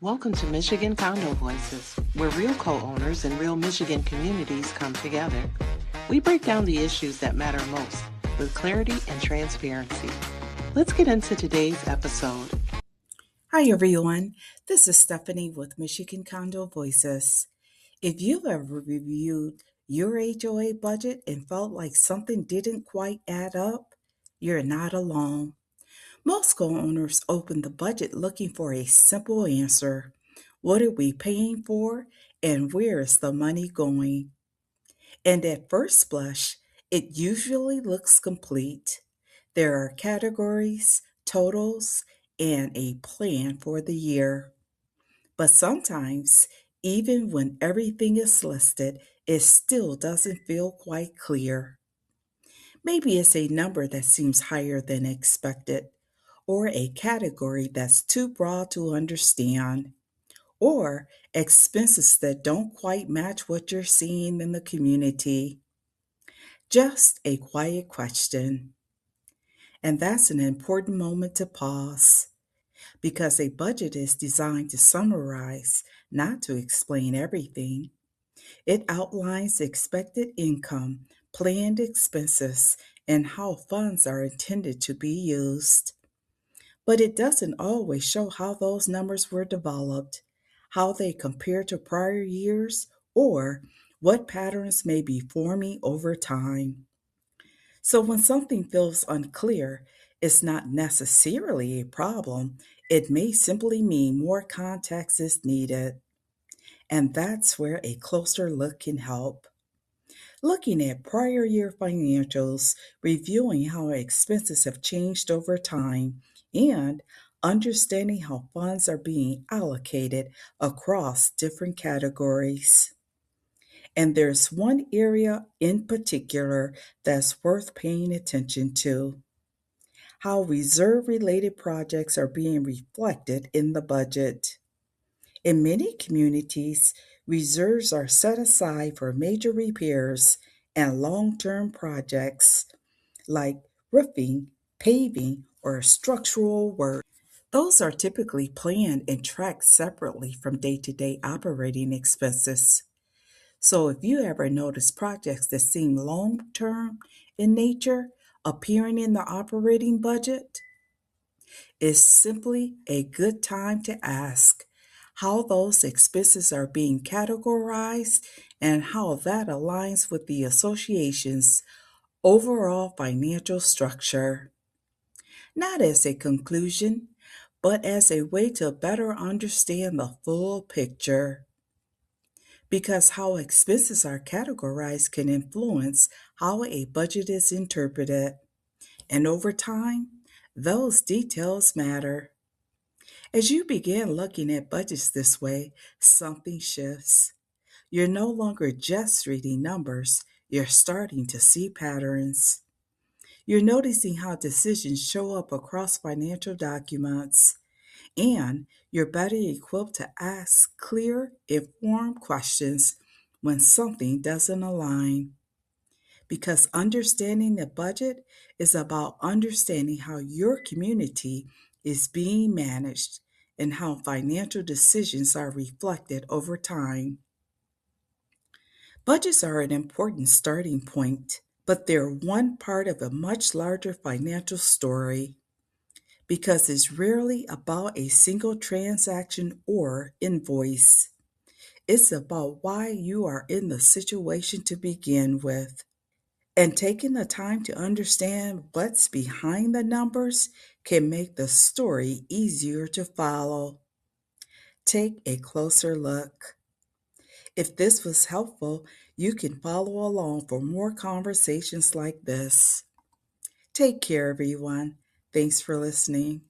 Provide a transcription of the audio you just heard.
Welcome to Michigan Condo Voices, where real co-owners and real Michigan communities come together. We break down the issues that matter most with clarity and transparency. Let's get into today's episode. Hi, everyone. This is Stephanie with Michigan Condo Voices. If you've ever reviewed your HOA budget and felt like something didn't quite add up, you're not alone. Most co-owners open the budget looking for a simple answer. What are we paying for and where is the money going? And at first blush, it usually looks complete. There are categories, totals, and a plan for the year. But sometimes, even when everything is listed, it still doesn't feel quite clear. Maybe it's a number that seems higher than expected, or a category that's too broad to understand, or expenses that don't quite match what you're seeing in the community. Just a quiet question. And that's an important moment to pause because a budget is designed to summarize, not to explain everything. It outlines expected income, planned expenses, and how funds are intended to be used. But it doesn't always show how those numbers were developed, how they compare to prior years, or what patterns may be forming over time. So when something feels unclear, it's not necessarily a problem. It may simply mean more context is needed. And that's where a closer look can help. Looking at prior year financials, reviewing how expenses have changed over time, and understanding how funds are being allocated across different categories. And there's one area in particular that's worth paying attention to: how reserve related projects are being reflected in the budget. In many communities, reserves are set aside for major repairs and long term projects like roofing, paving, or structural work. Those are typically planned and tracked separately from day to day operating expenses. So if you ever notice projects that seem long term in nature appearing in the operating budget, it's simply a good time to ask how those expenses are being categorized and how that aligns with the association's overall financial structure. Not as a conclusion, but as a way to better understand the full picture. Because how expenses are categorized can influence how a budget is interpreted. And over time, those details matter. As you begin looking at budgets this way, something shifts. You're no longer just reading numbers, you're starting to see patterns. You're noticing how decisions show up across financial documents, and you're better equipped to ask clear, informed questions when something doesn't align. Because understanding the budget is about understanding how your community is being managed and how financial decisions are reflected over time. Budgets are an important starting point, but they're one part of a much larger financial story because it's rarely about a single transaction or invoice. It's about why you are in the situation to begin with. And taking the time to understand what's behind the numbers can make the story easier to follow. Take a closer look. If this was helpful, you can follow along for more conversations like this. Take care, everyone. Thanks for listening.